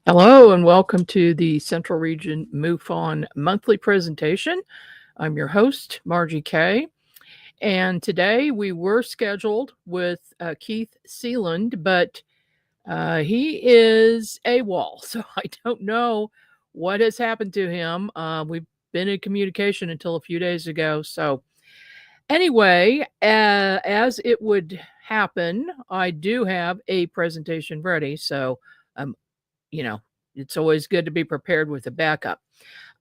Hello and welcome to the Central Region MUFON monthly presentation. I'm your host, Margie Kay, and today we were scheduled with Keith Sealand, but he is AWOL, so I don't know what has happened to him. We've been in communication until a few days ago. So anyway, as it would happen, I do have a presentation ready. So um, you know, it's always good to be prepared with a backup.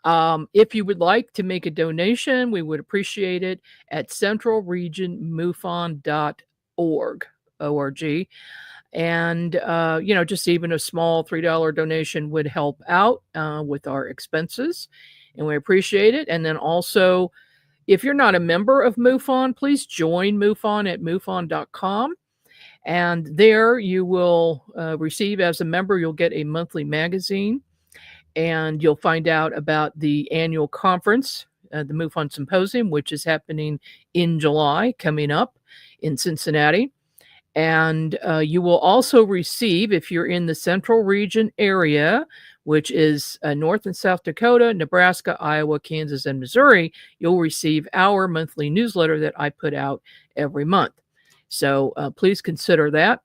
If you would like to make a donation, we would appreciate it at centralregionmufon.org. O-R-G. And, just even a small $3 donation would help out with our expenses. And we appreciate it. And then also, if you're not a member of MUFON, please join MUFON at MUFON.com. And there you will receive, as a member, you'll get a monthly magazine, and you'll find out about the annual conference, the MUFON Symposium, which is happening in July, coming up in Cincinnati. And you will also receive, if you're in the Central Region area, which is North and South Dakota, Nebraska, Iowa, Kansas, and Missouri, you'll receive our monthly newsletter that I put out every month. So please consider that.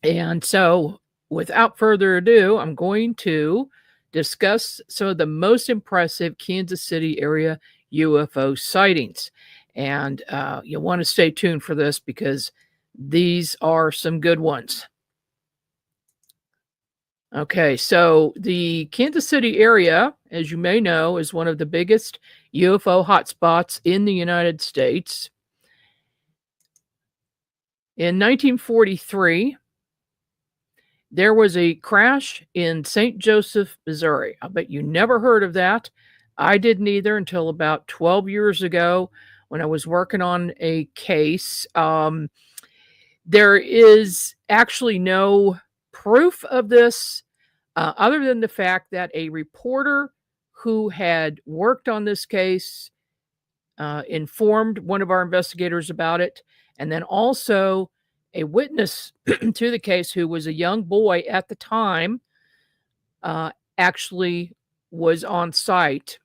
And so without further ado, I'm going to discuss some of the most impressive Kansas City area UFO sightings. And you'll want to stay tuned for this because these are some good ones. Okay, so the Kansas City area, as you may know, is one of the biggest UFO hotspots in the United States. In 1943, there was a crash in St. Joseph, Missouri. I bet you never heard of that. I didn't either until about 12 years ago when I was working on a case. There is actually no proof of this other than the fact that a reporter who had worked on this case informed one of our investigators about it. And then also a witness to the case who was a young boy at the time actually was on site.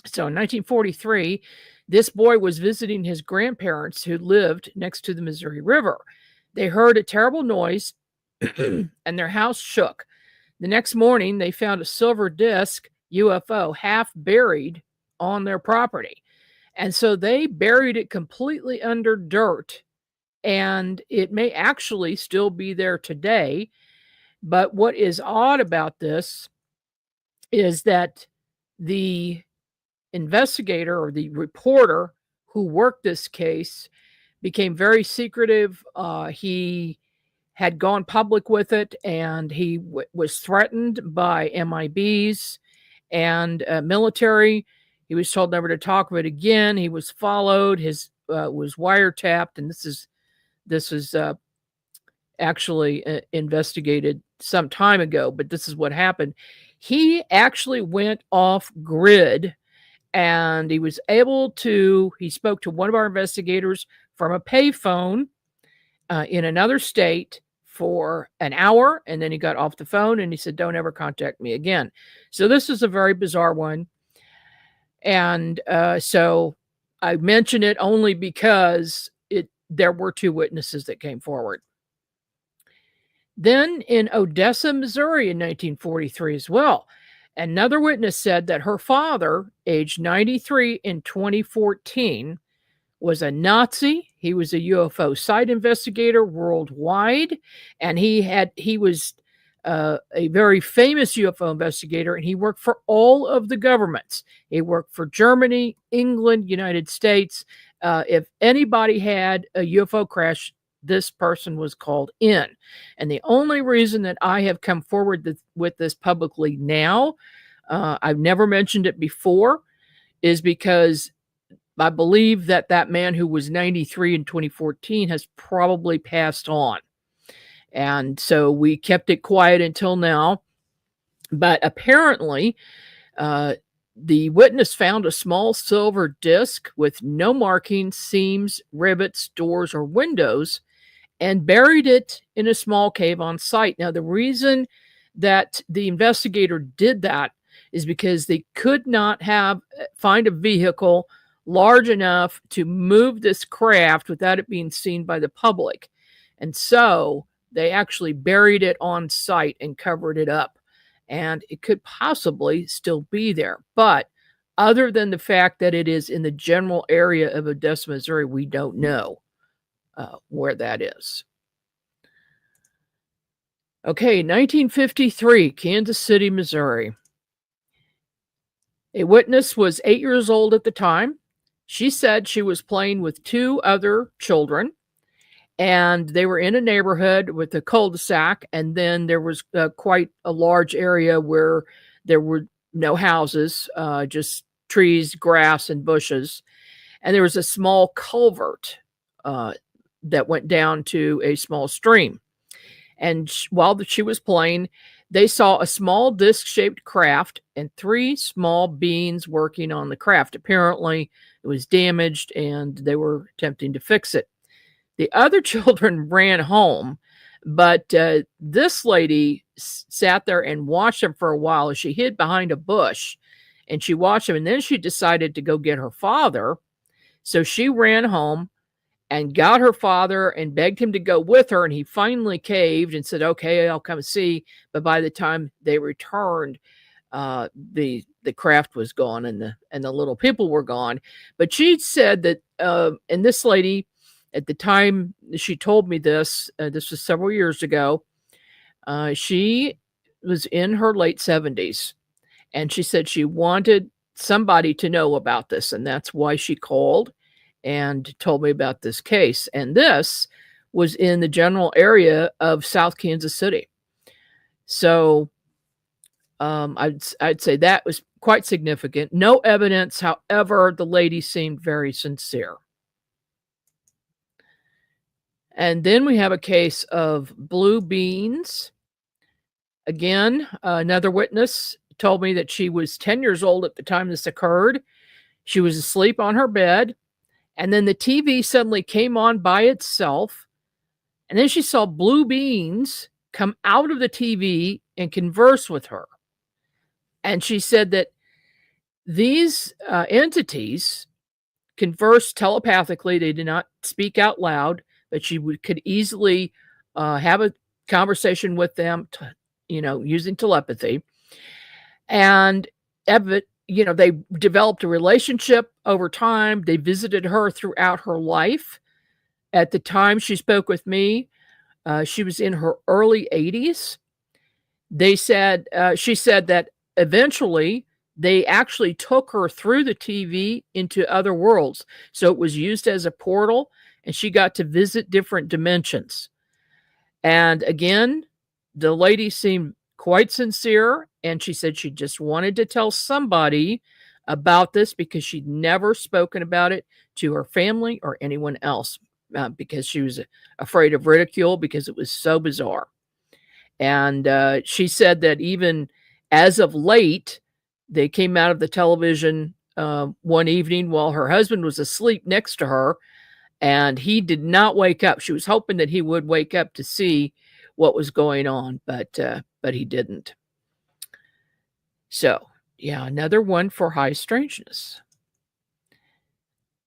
So in 1943, this boy was visiting his grandparents who lived next to the Missouri River. They heard a terrible noise and their house shook. The next morning, they found a silver disc UFO half buried on their property. And so they buried it completely under dirt. And it may actually still be there today. But what is odd about this is that the investigator or the reporter who worked this case became very secretive. He had gone public with it, and he was threatened by MIBs and military. He was told never to talk of it again. He was followed. His was wiretapped, and this is actually investigated some time ago. But this is what happened. He actually went off grid, and he was able to. He spoke to one of our investigators from a payphone in another state for an hour, and then he got off the phone and he said, "Don't ever contact me again." So this is a very bizarre one. And so I mention it only because there were two witnesses that came forward. Then in Odessa, Missouri in 1943 as well, another witness said that her father, aged 93 in 2014, was a Nazi. He was a UFO site investigator worldwide, and he was a very famous UFO investigator, and he worked for all of the governments. He worked for Germany, England, United States. If anybody had a UFO crash, this person was called in. And the only reason that I have come forward with this publicly now, I've never mentioned it before, is because I believe that that man who was 93 in 2014 has probably passed on. And so we kept it quiet until now. But apparently, the witness found a small silver disc with no markings, seams, rivets, doors, or windows, and buried it in a small cave on site. Now, the reason that the investigator did that is because they could not find a vehicle large enough to move this craft without it being seen by the public. And so they actually buried it on site and covered it up. And it could possibly still be there. But other than the fact that it is in the general area of Odessa, Missouri, we don't know where that is. Okay, 1953, Kansas City, Missouri. A witness was 8 years old at the time. She said she was playing with two other children, and they were in a neighborhood with a cul-de-sac, and then there was quite a large area where there were no houses, just trees, grass, and bushes. And there was a small culvert that went down to a small stream. And while she was playing, they saw a small disc-shaped craft and three small beings working on the craft. Apparently, it was damaged, and they were attempting to fix it. The other children ran home, but this lady sat there and watched them for a while as she hid behind a bush, and she watched them, and then she decided to go get her father. So she ran home and got her father and begged him to go with her, and he finally caved and said, okay, I'll come see. But by the time they returned, the craft was gone, and the little people were gone. But she said that, and this lady, at the time she told me this, this was several years ago, she was in her late 70s, and she said she wanted somebody to know about this, and that's why she called and told me about this case. And this was in the general area of South Kansas City. So I'd say that was quite significant. No evidence, however, the lady seemed very sincere. And then we have a case of blue beans. Again, another witness told me that she was 10 years old at the time this occurred. She was asleep on her bed, and then the TV suddenly came on by itself, and then she saw blue beans come out of the TV and converse with her. And she said that these entities conversed telepathically. They did not speak out loud, but she could easily have a conversation with them, using telepathy. And they developed a relationship over time. They visited her throughout her life. At the time she spoke with me, she was in her early 80s. She said that eventually they actually took her through the TV into other worlds. So it was used as a portal, and she got to visit different dimensions. And again, the lady seemed quite sincere, and she said she just wanted to tell somebody about this because she'd never spoken about it to her family or anyone else, because she was afraid of ridicule because it was so bizarre. And she said that even as of late, they came out of the television one evening while her husband was asleep next to her, and he did not wake up. She was hoping that he would wake up to see what was going on, but he didn't. So, yeah, another one for high strangeness.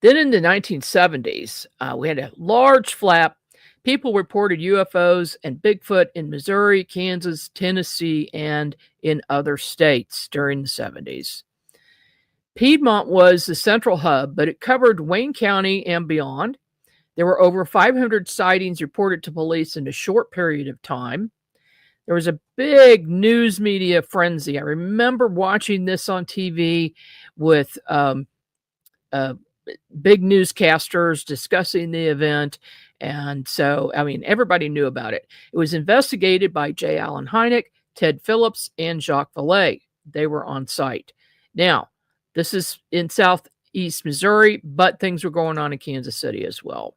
Then in the 1970s, we had a large flap. People reported UFOs and Bigfoot in Missouri, Kansas, Tennessee, and in other states during the 70s. Piedmont was the central hub, but it covered Wayne County and beyond. There were over 500 sightings reported to police in a short period of time. There was a big news media frenzy. I remember watching this on TV with big newscasters discussing the event. And so, everybody knew about it. It was investigated by J. Allen Hynek, Ted Phillips, and Jacques Vallée. They were on site. Now, this is in southeast Missouri, but things were going on in Kansas City as well.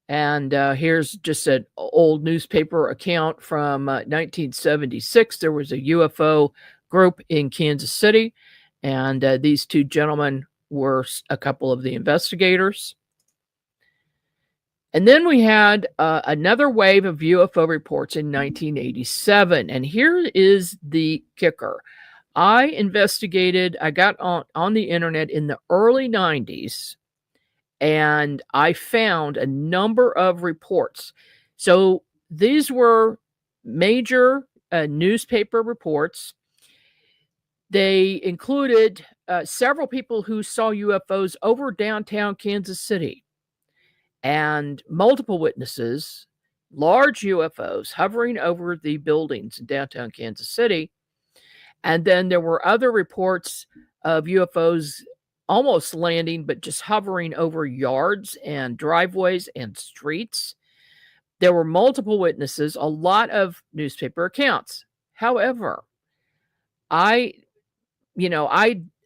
And here's just an old newspaper account from 1976. There was a UFO group in Kansas City, and these two gentlemen were a couple of the investigators. And then we had another wave of UFO reports in 1987. And here is the kicker. I got on the internet in the early 90s, and I found a number of reports. So these were major newspaper reports. They included several people who saw UFOs over downtown Kansas City, and multiple witnesses, large UFOs hovering over the buildings in downtown Kansas City. And then there were other reports of UFOs almost landing, but just hovering over yards and driveways and streets. There were multiple witnesses, a lot of newspaper accounts. However, I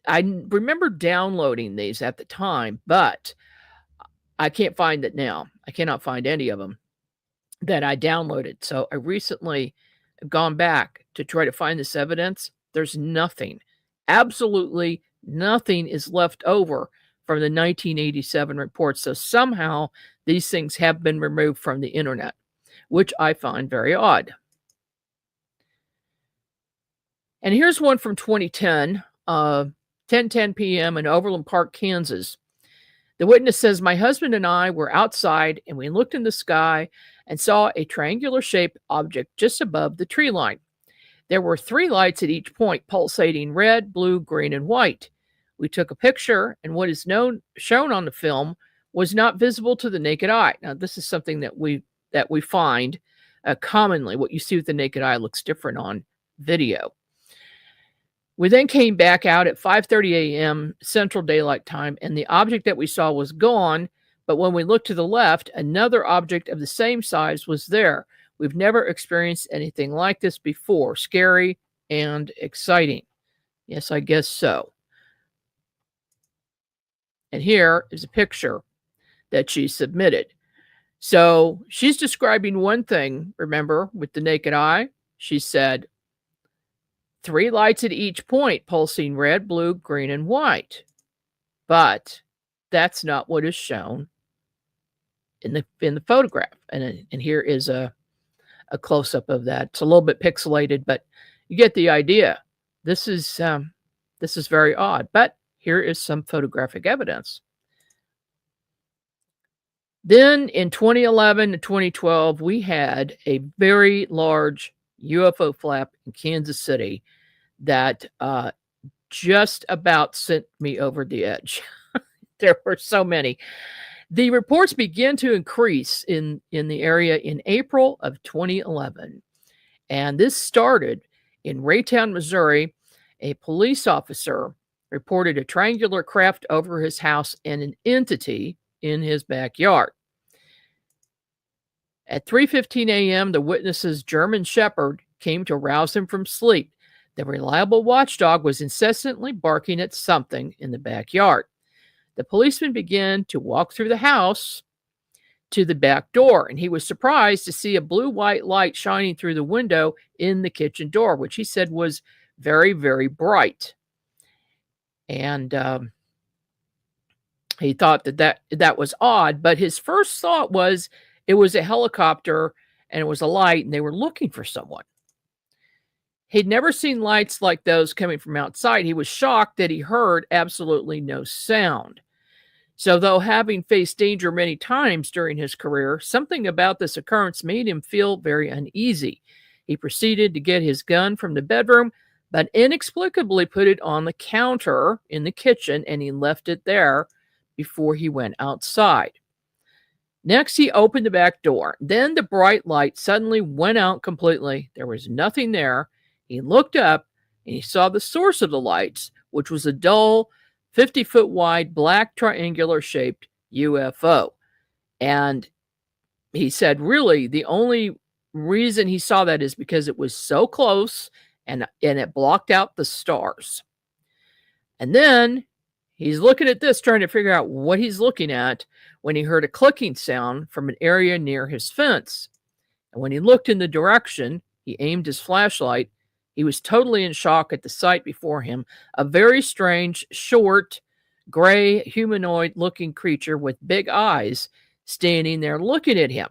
I remember downloading these at the time, but I can't find it now. I cannot find any of them that I downloaded. So I recently gone back to try to find this evidence. There's nothing. Absolutely nothing is left over from the 1987 report. So somehow these things have been removed from the internet, which I find very odd. And here's one from 2010, 10:10 p.m. in Overland Park, Kansas. The witness says, my husband and I were outside and we looked in the sky and saw a triangular shaped object just above the tree line. There were 3 lights at each point, pulsating red, blue, green, and white. We took a picture, and what is shown on the film was not visible to the naked eye. Now, this is something that we find commonly. What you see with the naked eye looks different on video. We then came back out at 5:30 a.m. Central Daylight Time, and the object that we saw was gone. But when we looked to the left, another object of the same size was there. We've never experienced anything like this before. Scary and exciting. Yes, I guess so. And here is a picture that she submitted. So she's describing one thing, remember, with the naked eye. She said, 3 lights at each point, pulsing red, blue, green, and white. But that's not what is shown in the photograph. And here is a close-up of that. It's a little bit pixelated, but you get the idea. This is very odd, but here is some photographic evidence. Then in 2011 and 2012, we had a very large UFO flap in Kansas City that just about sent me over the edge. There were so many. The reports began to increase in the area in April of 2011. And this started in Raytown, Missouri. A police officer reported a triangular craft over his house and an entity in his backyard. At 3:15 a.m., the witness's German Shepherd came to rouse him from sleep. The reliable watchdog was incessantly barking at something in the backyard. The policeman began to walk through the house to the back door, and he was surprised to see a blue-white light shining through the window in the kitchen door, which he said was very, very bright. And he thought that was odd, but his first thought was it was a helicopter and it was a light and they were looking for someone. He'd never seen lights like those coming from outside. He was shocked that he heard absolutely no sound. So though having faced danger many times during his career, something about this occurrence made him feel very uneasy. He proceeded to get his gun from the bedroom, but inexplicably put it on the counter in the kitchen, and he left it there before he went outside. Next, he opened the back door. Then the bright light suddenly went out completely. There was nothing there. He looked up and he saw the source of the lights, which was a dull, 50-foot wide, black triangular shaped UFO. And he said, really, the only reason he saw that is because it was so close and it blocked out the stars. And then he's looking at this, trying to figure out what he's looking at, when he heard a clicking sound from an area near his fence. And when he looked in the direction, he aimed his flashlight. He was totally in shock at the sight before him, a very strange, short, gray, humanoid-looking creature with big eyes standing there looking at him.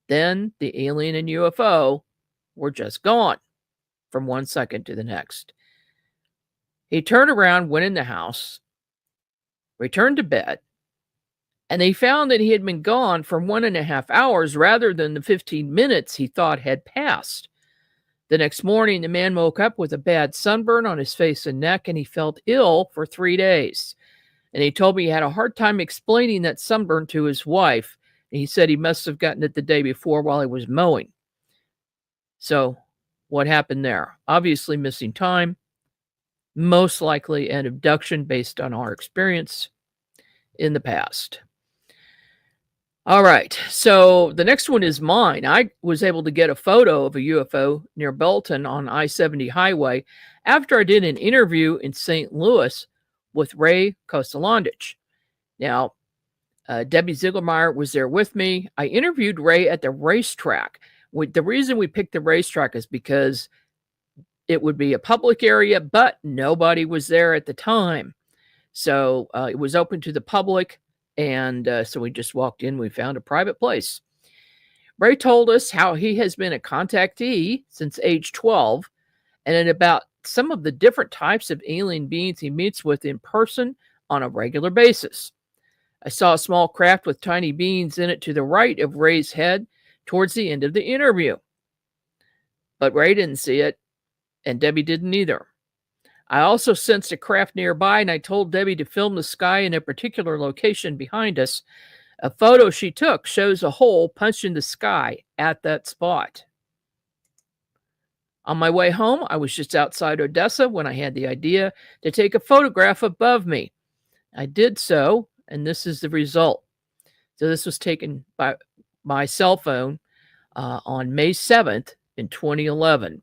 Then the alien and UFO were just gone from 1 second to the next. He turned around, went in the house, returned to bed, and they found that he had been gone for 1.5 hours rather than the 15 minutes he thought had passed. The next morning, the man woke up with a bad sunburn on his face and neck, and he felt ill for 3 days. And he told me he had a hard time explaining that sunburn to his wife. And he said he must have gotten it the day before while he was mowing. So what happened there? Obviously missing time, most likely an abduction based on our experience in the past. All right, so the next one is mine. I was able to get a photo of a UFO near Belton on I-70 highway after I did an interview in St. Louis with Ray Kostelandich. Now, Debbie Ziegelmeyer was there with me. I interviewed Ray at the racetrack. The reason we picked the racetrack is because it would be a public area, but nobody was there at the time. So it was open to the public, and so we just walked in. We found a private place. Ray told us how he has been a contactee since age 12, and about some of the different types of alien beings he meets with in person on a regular basis. I saw a small craft with tiny beings in it to the right of Ray's head towards the end of the interview. But Ray didn't see it, and Debbie didn't either. I also sensed a craft nearby, and I told Debbie to film the sky in a particular location behind us. A photo she took shows a hole punched in the sky at that spot. On my way home, I was just outside Odessa when I had the idea to take a photograph above me. I did so, and this is the result. So this was taken by my cell phone on May 7th in 2011.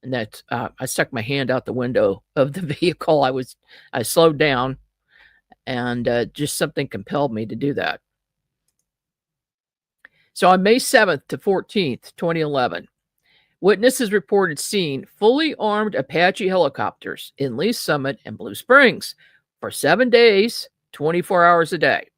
And that's I stuck my hand out the window of the vehicle. I slowed down, and just something compelled me to do that. So on May 7th to 14th, 2011, witnesses reported seeing fully armed Apache helicopters in Lee Summit and Blue Springs for 7 days, 24 hours a day.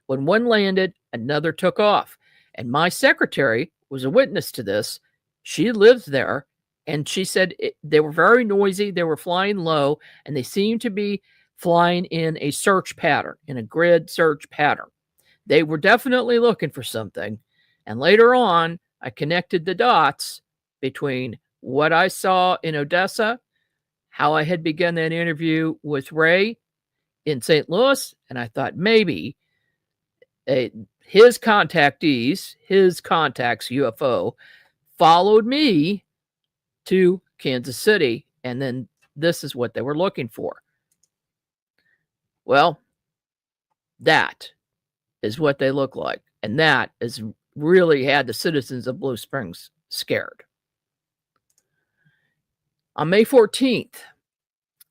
When one landed, another took off. And my secretary was a witness to this. She lives there, and she said they were very noisy. They were flying low, and they seemed to be flying in a search pattern, in a grid search pattern. They were definitely looking for something. And later on, I connected the dots between what I saw in Odessa, how I had begun that interview with Ray in St. Louis, and I thought maybe his contactees, his contacts, UFO, followed me to Kansas City, and then this is what they were looking for. Well, that is what they look like, and that is really had the citizens of Blue Springs scared. On May 14th,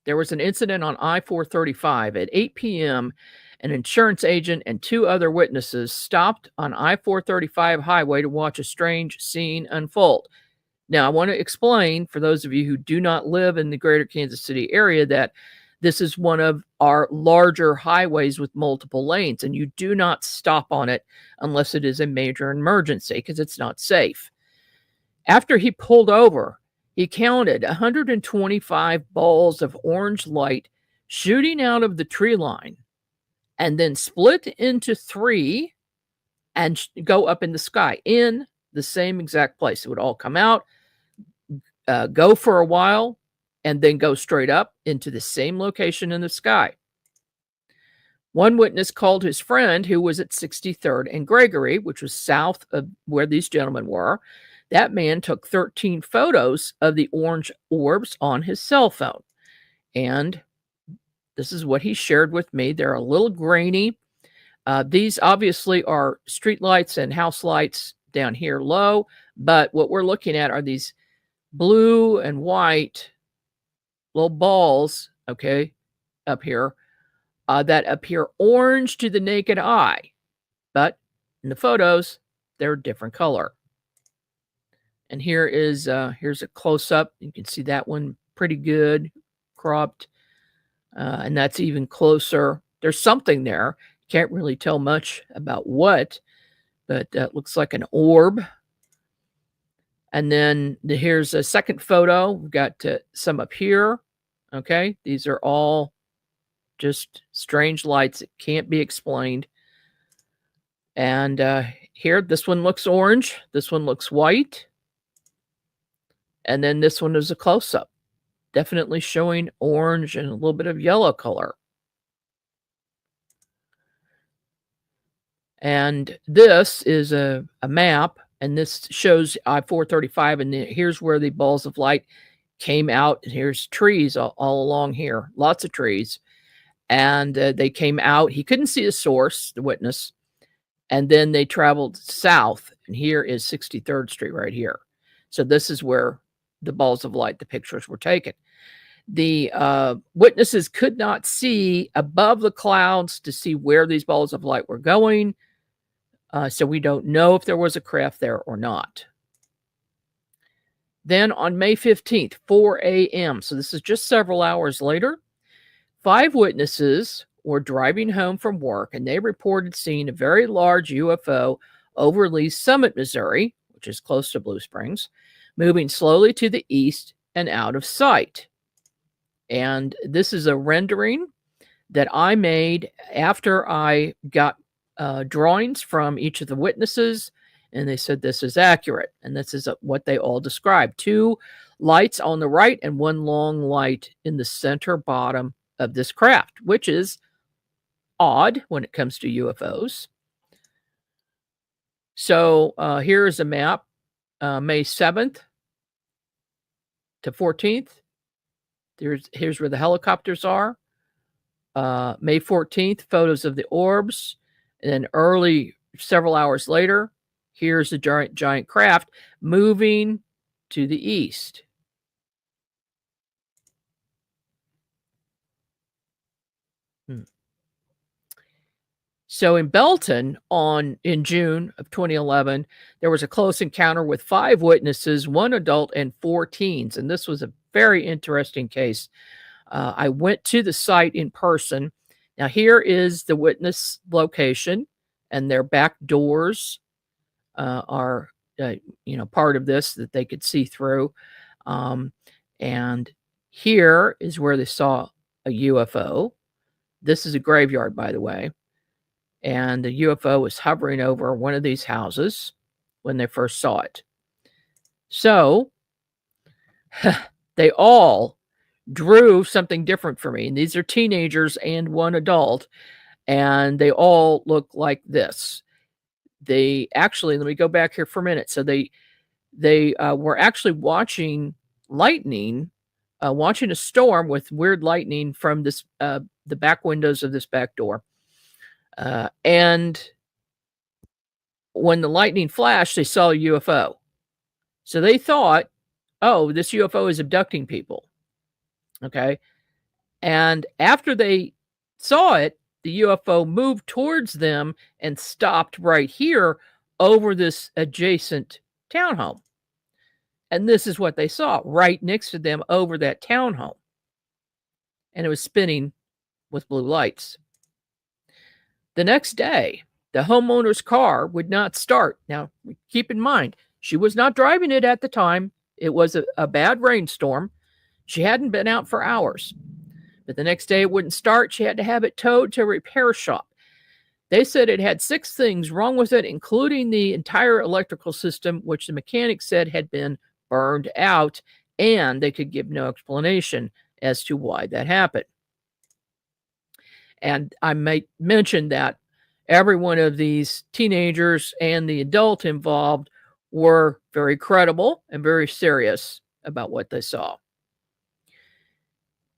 there was an incident on I-435 at 8 p.m. An insurance agent and 2 other witnesses stopped on I-435 highway to watch a strange scene unfold. Now, I want to explain for those of you who do not live in the greater Kansas City area that this is one of our larger highways with multiple lanes, and you do not stop on it unless it is a major emergency because it's not safe. After he pulled over, he counted 125 balls of orange light shooting out of the tree line and then split into 3 and go up in the sky in the same exact place. It would all come out, go for a while, and then go straight up into the same location in the sky. One witness called his friend who was at 63rd and Gregory, which was south of where these gentlemen were. That man took 13 photos of the orange orbs on his cell phone. And this is what he shared with me. They're a little grainy. These obviously are street lights and house lights down here low. But what we're looking at are these blue and white little balls, okay, up here, that appear orange to the naked eye. But in the photos, they're a different color. And here is here's a close-up. You can see that one pretty good, cropped. And that's even closer. There's something there. Can't really tell much about what, but that looks like an orb. And then here's a second photo. We've got some up here. Okay, these are all just strange lights that can't be explained. And here, this one looks orange. This one looks white. And then this one is a close-up, definitely showing orange and a little bit of yellow color. And this is a map, and this shows I-435, and here's where the balls of light came out. And here's trees all along here, lots of trees. And they came out. He couldn't see the source, the witness. And then they traveled south, and here is 63rd Street right here. So this is where the balls of light, the pictures were taken. The witnesses could not see above the clouds to see where these balls of light were going. So we don't know if there was a craft there or not. Then on May 15th, 4 a.m., so this is just several hours later, 5 witnesses were driving home from work, and they reported seeing a very large UFO over Lee's Summit, Missouri, which is close to Blue Springs, moving slowly to the east and out of sight. And this is a rendering that I made after I got drawings from each of the witnesses, and they said this is accurate. And this is what they all described. 2 lights on the right and 1 long light in the center bottom of this craft, which is odd when it comes to UFOs. So here is a map, May 7th to 14th. Here's where the helicopters are. May 14th, photos of the orbs. And then early, several hours later, here's the giant craft moving to the east. So in Belton, in June of 2011, there was a close encounter with 5 witnesses, 1 adult and 4 teens. And this was a very interesting case. I went to the site in person. Now here is the witness location, and their back doors are part of this that they could see through. And here is where they saw a UFO. This is a graveyard, by the way. And the UFO was hovering over one of these houses when they first saw it. So they all drew something different for me. And these are teenagers and 1 adult, and they all look like this. They actually, let me go back here for a minute. So they were actually watching lightning, watching a storm with weird lightning from this the back windows of this back door. And when the lightning flashed, they saw a UFO. So they thought, oh, this UFO is abducting people. Okay. And after they saw it, the UFO moved towards them and stopped right here over this adjacent townhome. And this is what they saw right next to them over that townhome. And it was spinning with blue lights. The next day, the homeowner's car would not start. Now, keep in mind, she was not driving it at the time. It was a bad rainstorm. She hadn't been out for hours. But the next day it wouldn't start. She had to have it towed to a repair shop. They said it had 6 things wrong with it, including the entire electrical system, which the mechanic said had been burned out, and they could give no explanation as to why that happened. And I might mention that every one of these teenagers and the adult involved were very credible and very serious about what they saw.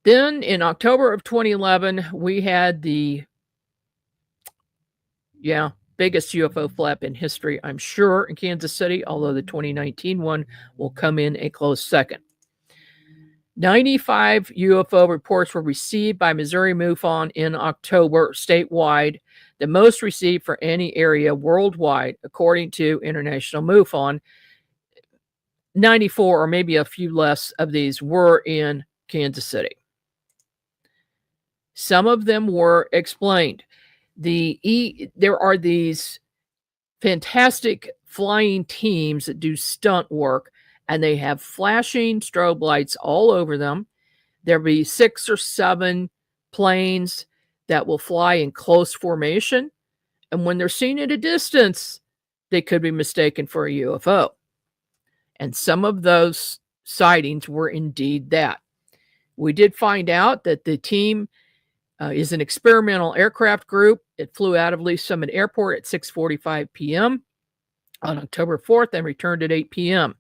Then in October of 2011, we had the biggest UFO flap in history, I'm sure, in Kansas City, although the 2019 one will come in a close second. 95 UFO reports were received by Missouri MUFON in October statewide, the most received for any area worldwide, according to International MUFON. 94, or maybe a few less of these, were in Kansas City. Some of them were explained. There are these fantastic flying teams that do stunt work, and they have flashing strobe lights all over them. There'll be 6 or 7 planes that will fly in close formation, and when they're seen at a distance, they could be mistaken for a UFO. And some of those sightings were indeed that. We did find out that the team is an experimental aircraft group. It flew out of Lee Summit Airport at 6:45 p.m. on October 4th and returned at 8 p.m.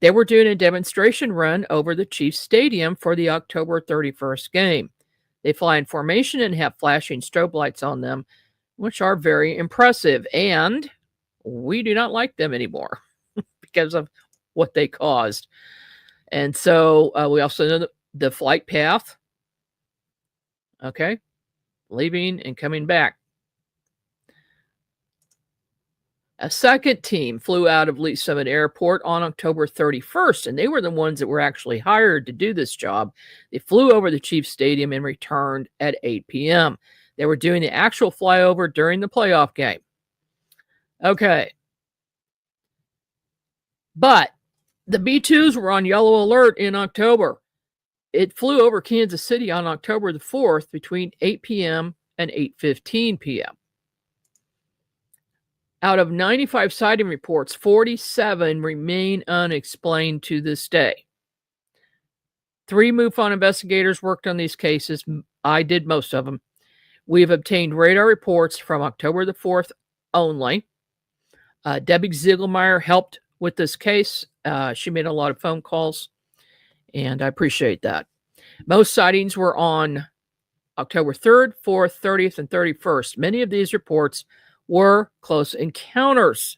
They were doing a demonstration run over the Chiefs Stadium for the October 31st game. They fly in formation and have flashing strobe lights on them, which are very impressive. And we do not like them anymore because of what they caused. And so we also know the flight path. Okay. Leaving and coming back. A second team flew out of Lee Summit Airport on October 31st, and they were the ones that were actually hired to do this job. They flew over the Chiefs Stadium and returned at 8 p.m. They were doing the actual flyover during the playoff game. Okay. But the B-2s were on yellow alert in October. It flew over Kansas City on October the 4th between 8 p.m. and 8:15 p.m. Out of 95 sighting reports, 47 remain unexplained to this day. 3 MUFON investigators worked on these cases. I did most of them. We have obtained radar reports from October the 4th only. Debbie Ziegelmeyer helped with this case. She made a lot of phone calls, and I appreciate that. Most sightings were on October 3rd, 4th, 30th, and 31st. Many of these reports were close encounters.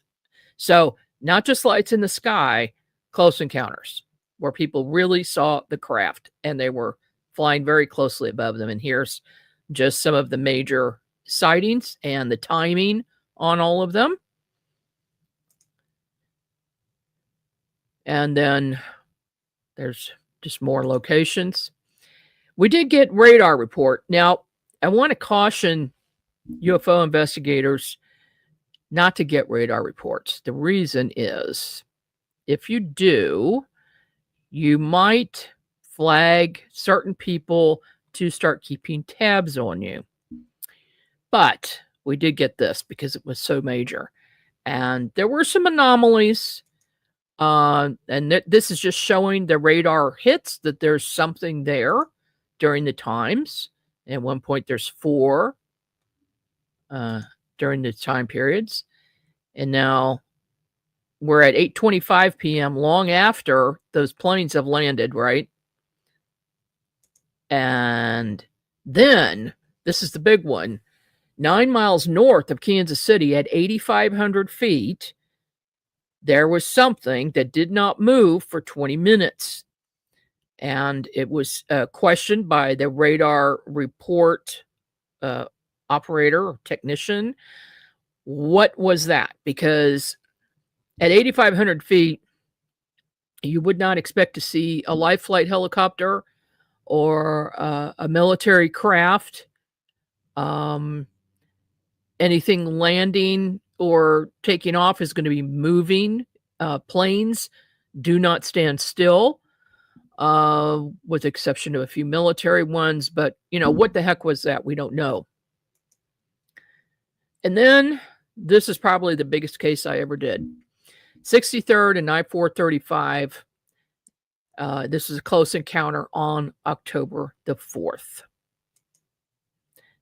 So not just lights in the sky, close encounters where people really saw the craft and they were flying very closely above them. And here's just some of the major sightings and the timing on all of them. And then there's just more locations. We did get radar report. Now, I want to caution UFO investigators not to get radar reports. The reason is if you do, you might flag certain people to start keeping tabs on you. But we did get this because it was so major. And there were some anomalies. And this is just showing the radar hits that there's something there during the times. At one point, there's 4 during the time periods. And now we're at 8:25 p.m., long after those planes have landed, right? And then, this is the big one, 9 miles north of Kansas City at 8,500 feet, there was something that did not move for 20 minutes. And it was questioned by the radar report operator or technician. What was that? Because at 8,500 feet, you would not expect to see a life flight helicopter or a military craft, anything landing or taking off is going to be moving. Planes do not stand still, with the exception of a few military ones. But, what the heck was that? We don't know. And then this is probably the biggest case I ever did. 63rd and I-435. This is a close encounter on October the 4th.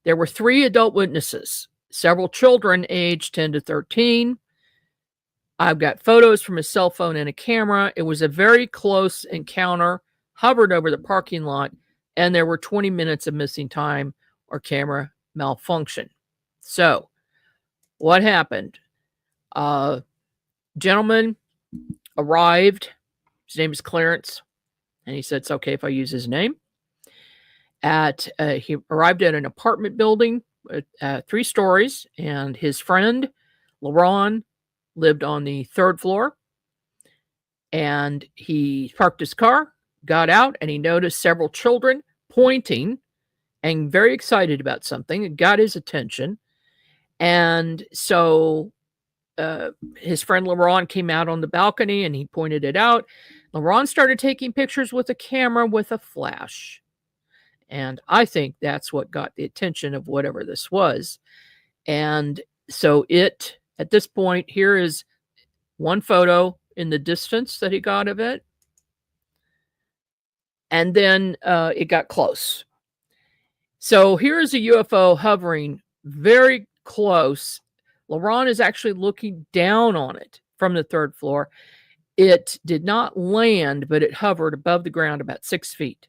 There were 3 adult witnesses, several children aged 10 to 13. I've got photos from a cell phone and a camera. It was a very close encounter, hovered over the parking lot, and there were 20 minutes of missing time or camera malfunction. So, what happened? Gentleman arrived. His name is Clarence, and he said it's okay if I use his name. He arrived at an apartment building, 3 stories, and his friend, LaRon, lived on the 3rd floor. And he parked his car, got out, and he noticed several children pointing and very excited about something. It got his attention. And so his friend LeRon came out on the balcony and he pointed it out. LeRon started taking pictures with a camera with a flash. And I think that's what got the attention of whatever this was. And so at this point, here is one photo in the distance that he got of it. And then it got close. So here is a UFO hovering very close. LeRon is actually looking down on it from the third floor. It did not land, but it hovered above the ground about 6 feet.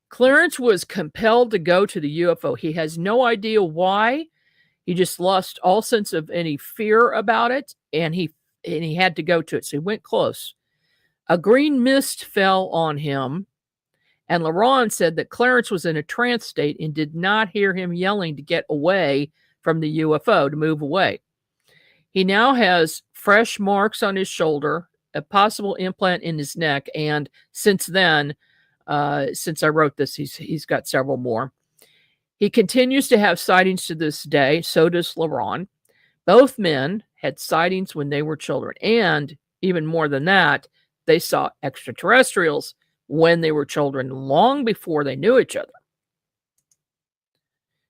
Clarence was compelled to go to the UFO. He has no idea why. He just lost all sense of any fear about it, and he had to go to it. So he went close. A green mist fell on him, and LeRon said that Clarence was in a trance state and did not hear him yelling to get away from the UFO, to move away. He now has fresh marks on his shoulder, a possible implant in his neck, and since then, since I wrote this, he's got several more. He continues to have sightings to this day. So does LeRon. Both men had sightings when they were children, and even more than that, they saw extraterrestrials when they were children, long before they knew each other.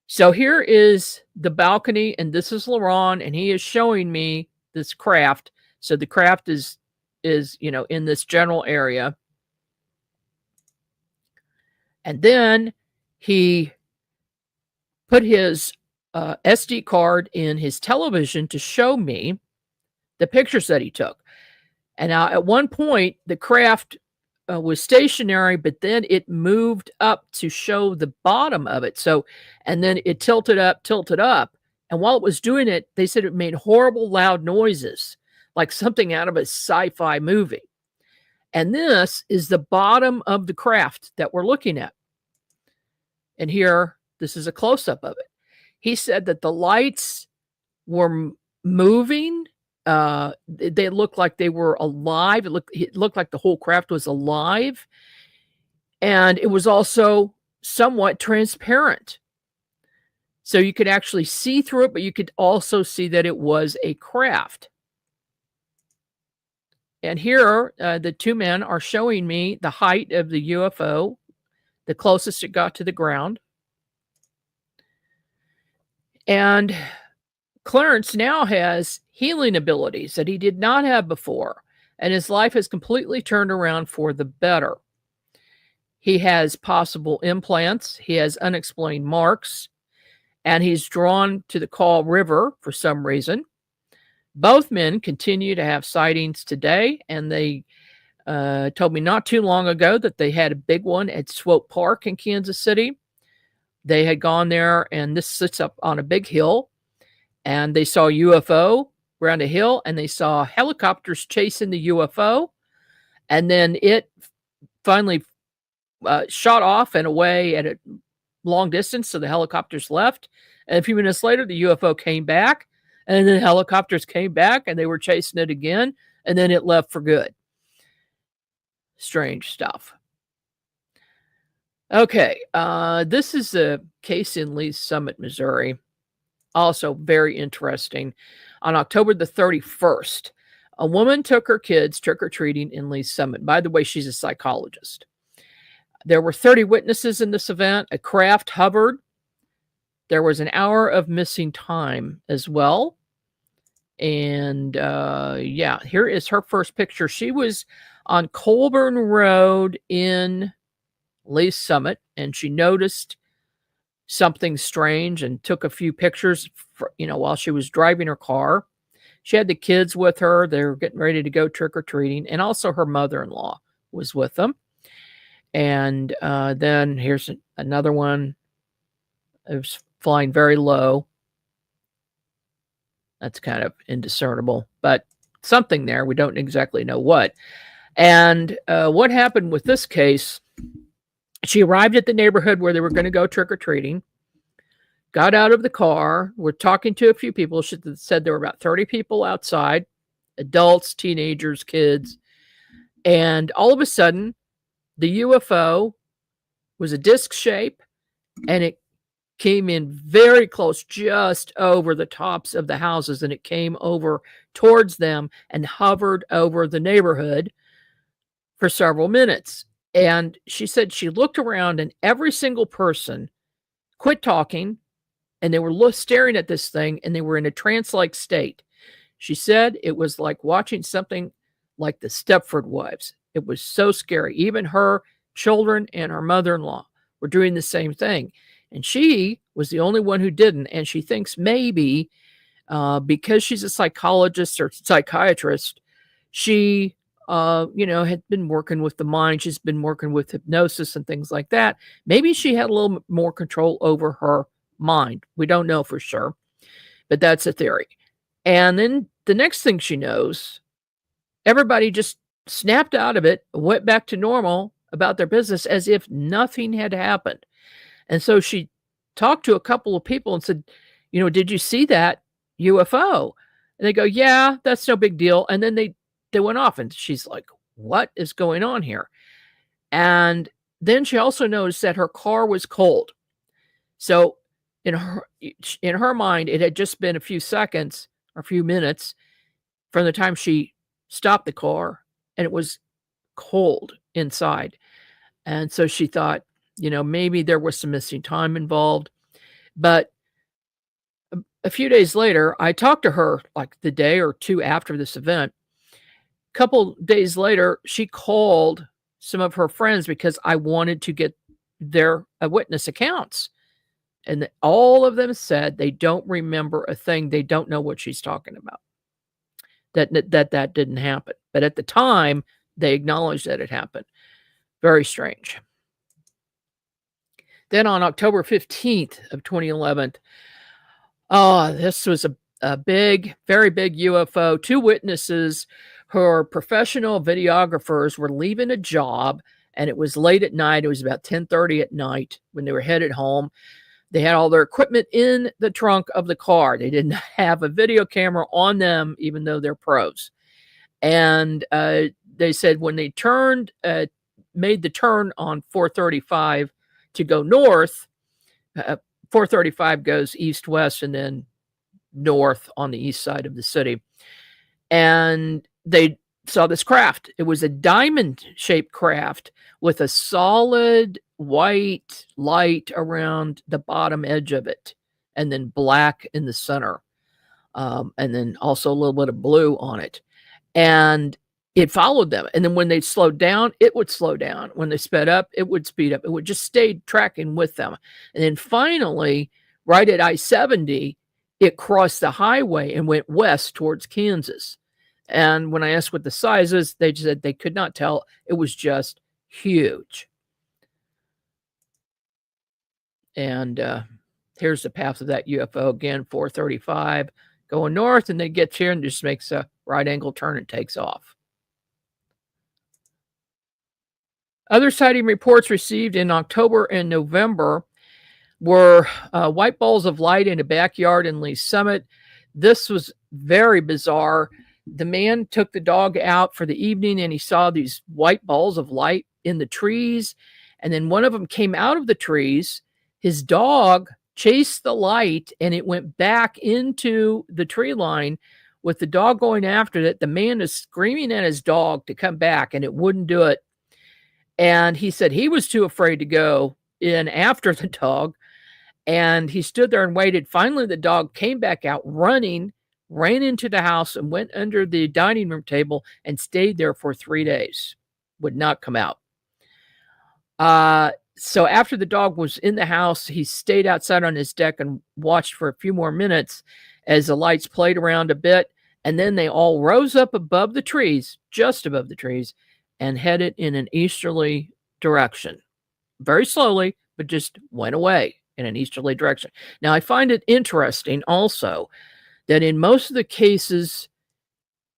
So here is the balcony, and this is LeRon, and he is showing me this craft. So the craft is in this general area. And then he put his SD card in his television to show me the pictures that he took. And now at one point, the craft was stationary, but then it moved up to show the bottom of it. So, and then it tilted up. And while it was doing it, they said it made horrible loud noises, like something out of a sci-fi movie. And this is the bottom of the craft that we're looking at. And here, this is a close-up of it. He said that the lights were moving. They looked like they were alive. It looked like the whole craft was alive. And it was also somewhat transparent. So you could actually see through it, but you could also see that it was a craft. And here, the two men are showing me the height of the UFO, the closest it got to the ground. And Clarence now has healing abilities that he did not have before, and his life has completely turned around for the better. He has possible implants, he has unexplained marks, and he's drawn to the Kaw River for some reason. Both men continue to have sightings today, and they told me not too long ago that they had a big one at Swope Park in Kansas City. They had gone there, and this sits up on a big hill, and they saw a UFO around a hill, and they saw helicopters chasing the UFO, and then it finally shot off and away at a long distance, so the helicopters left, and a few minutes later, the UFO came back, and then helicopters came back, and they were chasing it again, and then it left for good. Strange stuff. Okay, this is a case in Lee's Summit, Missouri. Also very interesting. On October the 31st, a woman took her kids trick-or-treating in Lee's Summit. By the way, she's a psychologist. There were 30 witnesses in this event. A craft hovered. There was an hour of missing time as well. And yeah, here is her first picture. She was on Colburn Road in Lee's Summit, and she noticed something strange and took a few pictures while she was driving her car. She had the kids with her. They were getting ready to go trick-or-treating, and also her mother-in-law was with them. And then here's another one. It was flying very low. That's kind of indiscernible, but something there. We don't exactly know what. And what happened with this case, she arrived at the neighborhood where they were going to go trick-or-treating, got out of the car, were talking to a few people. She said there were about 30 people outside, adults, teenagers, kids. And all of a sudden, the UFO was a disc shape, and it came in very close, just over the tops of the houses, and it came over towards them and hovered over the neighborhood for several minutes. And she said she looked around and every single person quit talking and they were staring at this thing and they were in a trance-like state. She said it was like watching something like the Stepford Wives. It was so scary. Even her children and her mother-in-law were doing the same thing. And she was the only one who didn't. And she thinks maybe because she's a psychologist or psychiatrist, she, had been working with the mind. She's been working with hypnosis and things like that. Maybe she had a little more control over her mind. We don't know for sure, but that's a theory. And then the next thing she knows, everybody just snapped out of it, went back to normal about their business as if nothing had happened. And so she talked to a couple of people and said, did you see that UFO? And they go, yeah, that's no big deal. And then they went off and she's like, what is going on here? And then she also noticed that her car was cold. So in her mind, it had just been a few seconds or a few minutes from the time she stopped the car and it was cold inside. And so she thought, maybe there was some missing time involved. But a few days later, I talked to her like the day or two after this event. A couple days later, she called some of her friends because I wanted to get their witness accounts. And all of them said they don't remember a thing. They don't know what she's talking about. That didn't happen. But at the time, they acknowledged that it happened. Very strange. Then on October 15th of 2011, this was a big, very big UFO. Two witnesses who are professional videographers were leaving a job, and it was late at night. It was about 10:30 at night when they were headed home. They had all their equipment in the trunk of the car. They didn't have a video camera on them, even though they're pros. And they said when they made the turn on 435 to go north, 435 goes east-west and then north on the east side of the city. And they saw this craft. It was a diamond-shaped craft with a solid white light around the bottom edge of it, and then black in the center, and then also a little bit of blue on it. And it followed them. And then when they slowed down, it would slow down. When they sped up, it would speed up. It would just stay tracking with them. And then finally, right at I-70, it crossed the highway and went west towards Kansas. And when I asked what the size is, they said they could not tell. It was just huge. And here's the path of that UFO again, 435, going north, and then gets here and just makes a right angle turn and takes off. Other sighting reports received in October and November were white balls of light in a backyard in Lee Summit. This was very bizarre. The man took the dog out for the evening and he saw these white balls of light in the trees. And then one of them came out of the trees. His dog chased the light and it went back into the tree line with the dog going after it. The man is screaming at his dog to come back and it wouldn't do it. And he said he was too afraid to go in after the dog. And he stood there and waited. Finally, the dog came back out running, ran into the house and went under the dining room table and stayed there for 3 days. Would not come out. So after the dog was in the house, he stayed outside on his deck and watched for a few more minutes as the lights played around a bit. And then they all rose up above the trees, just above the trees, and headed in an easterly direction. Very slowly, but just went away in an easterly direction. Now, I find it interesting also that in most of the cases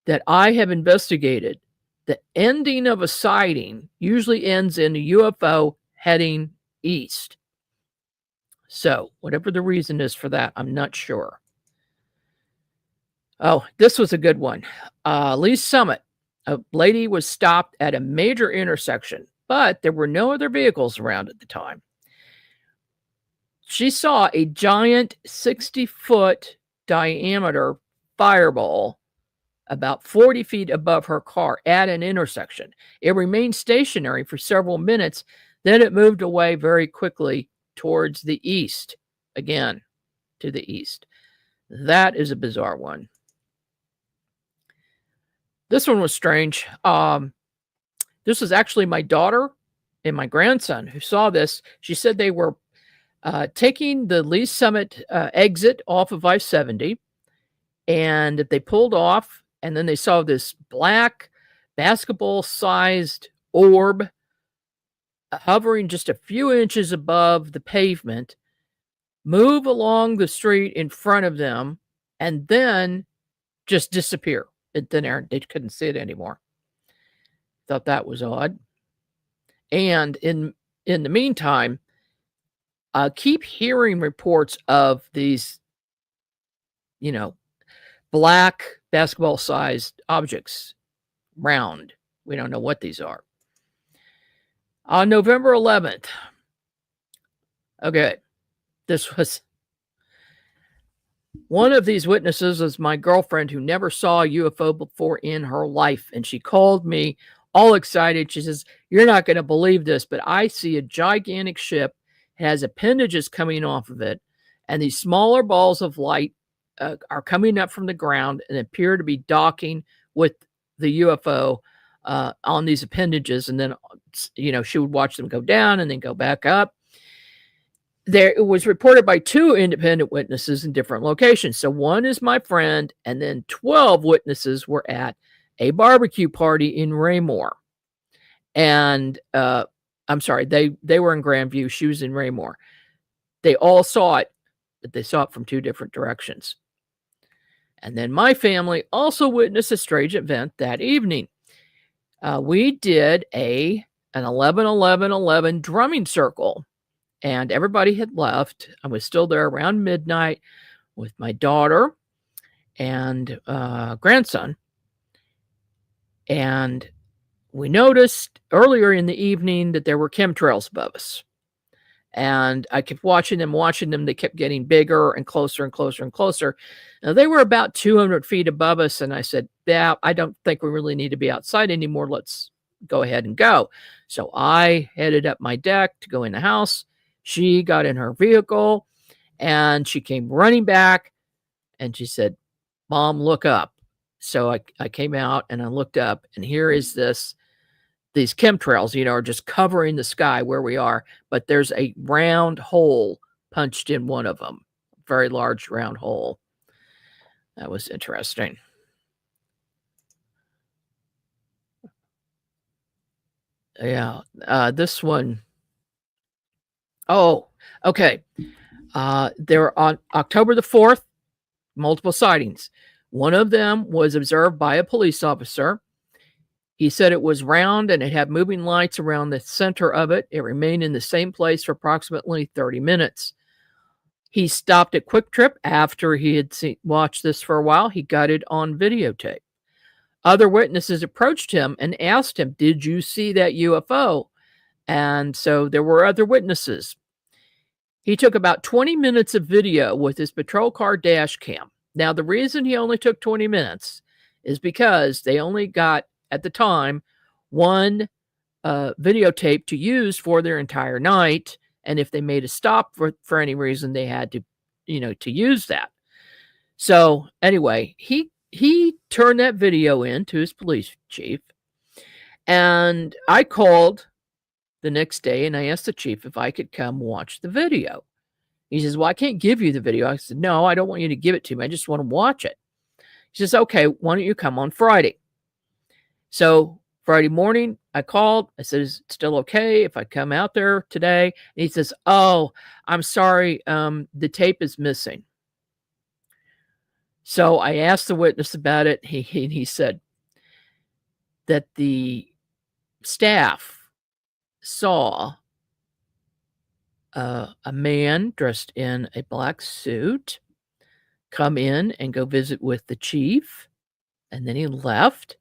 that I have investigated, the ending of a sighting usually ends in a UFO heading east. So, whatever the reason is for that, I'm not sure. Oh, this was a good one. Lee Summit. A lady was stopped at a major intersection, but there were no other vehicles around at the time. She saw a giant 60-foot diameter fireball about 40 feet above her car at an intersection. It remained stationary for several minutes. Then it moved away very quickly towards the east. Again, to the east. That is a bizarre one. This one was strange. This was actually my daughter and my grandson who saw this. She said they were taking the Lee Summit exit off of I-70, and they pulled off, and then they saw this black basketball-sized orb hovering just a few inches above the pavement, move along the street in front of them, and then just disappear in thin air. They couldn't see it anymore. Thought that was odd. And in the meantime, keep hearing reports of these, black basketball-sized objects, round. We don't know what these are. On November 11th, okay, this was one of these witnesses was my girlfriend who never saw a UFO before in her life. And she called me all excited. She says, "You're not going to believe this, but I see a gigantic ship. It has appendages coming off of it. And these smaller balls of light are coming up from the ground and appear to be docking with the UFO on these appendages." And then, she would watch them go down and then go back up. It was reported by 2 independent witnesses in different locations. So one is my friend, and then 12 witnesses were at a barbecue party in Raymore. And I'm sorry, they were in Grandview. She was in Raymore. They all saw it, but they saw it from 2 different directions. And then my family also witnessed a strange event that evening. We did an 11-11-11 drumming circle. And everybody had left. I was still there around midnight with my daughter and grandson. And we noticed earlier in the evening that there were chemtrails above us. And I kept watching them. They kept getting bigger and closer and closer and closer. Now, they were about 200 feet above us. And I said, "Yeah, I don't think we really need to be outside anymore. Let's go ahead and go." So I headed up my deck to go in the house. She got in her vehicle and she came running back and she said, "Mom, look up." So I came out and I looked up, and here is these chemtrails, are just covering the sky where we are, but there's a round hole punched in one of them, very large round hole. That was interesting. Yeah, this one. Oh, okay. There on October the 4th, multiple sightings. One of them was observed by a police officer. He said it was round and it had moving lights around the center of it. It remained in the same place for approximately 30 minutes. He stopped at Quick Trip after he had watched this for a while. He got it on videotape. Other witnesses approached him and asked him, "Did you see that UFO?" And so there were other witnesses. He took about 20 minutes of video with his patrol car dash cam. Now, the reason he only took 20 minutes is because they only got, at the time, one videotape to use for their entire night. And if they made a stop for any reason, they had to, to use that. So anyway, he turned that video in to his police chief. And I called the next day and I asked the chief if I could come watch the video. He says, "Well, I can't give you the video." I said, "No, I don't want you to give it to me. I just want to watch it." He says, "Okay, why don't you come on Friday?" So Friday morning, I called. I said, "Is it still okay if I come out there today?" And he says, "Oh, I'm sorry. The tape is missing." So I asked the witness about it. He said that the staff saw a man dressed in a black suit come in and go visit with the chief, and then he left.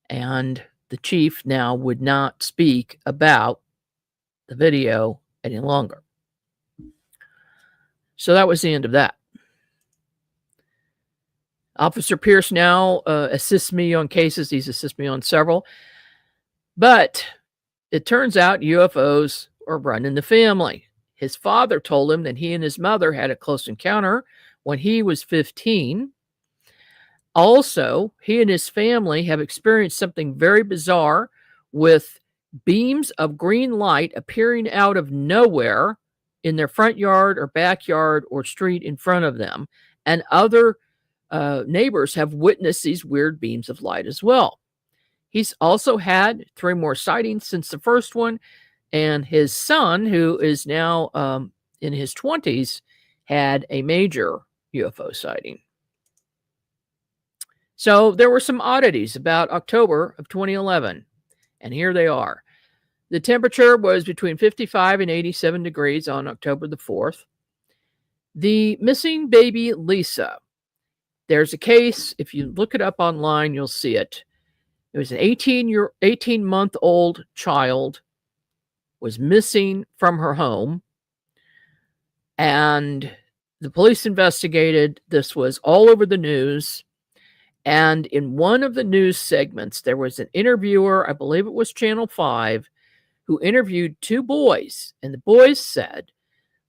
And the chief now would not speak about the video any longer. So that was the end of that. Officer Pierce now assists me on cases. He's assisted me on several. But it turns out UFOs are running the family. His father told him that he and his mother had a close encounter when he was 15. Also, he and his family have experienced something very bizarre with beams of green light appearing out of nowhere in their front yard or backyard or street in front of them. And other neighbors have witnessed these weird beams of light as well. He's also had 3 more sightings since the first one. And his son, who is now in his 20s, had a major UFO sighting. So there were some oddities about October of 2011, and here they are. The temperature was between 55 and 87 degrees on October the 4th. The missing baby Lisa. There's a case. If you look it up online, you'll see it. It was an 18-month-old child was missing from her home, and the police investigated. This was all over the news. And in one of the news segments, there was an interviewer, I believe it was Channel 5, who interviewed 2 boys. And the boys said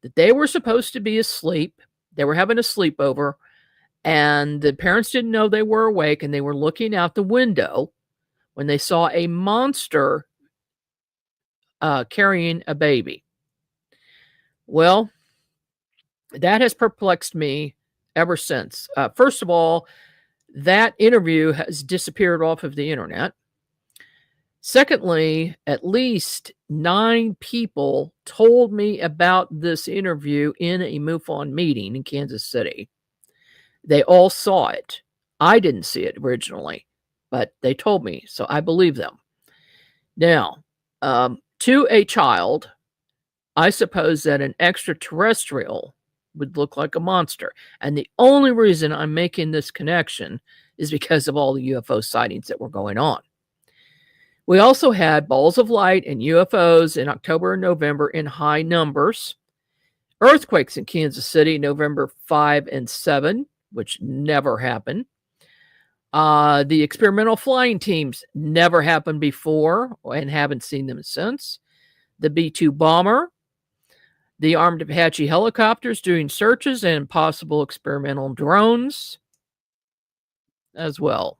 that they were supposed to be asleep. They were having a sleepover. And the parents didn't know they were awake. And they were looking out the window when they saw a monster carrying a baby. Well, that has perplexed me ever since. First of all, that interview has disappeared off of the internet. Secondly, at least 9 people told me about this interview in a MUFON meeting in Kansas City. They all saw it. I didn't see it originally, but they told me, so I believe them. Now, to a child, I suppose that an extraterrestrial would look like a monster. And the only reason I'm making this connection is because of all the UFO sightings that were going on. We also had balls of light and UFOs in October and November in high numbers. Earthquakes in Kansas City, November 5 and 7, which never happened. The experimental flying teams never happened before and haven't seen them since. The B-2 bomber. The armed Apache helicopters doing searches and possible experimental drones as well.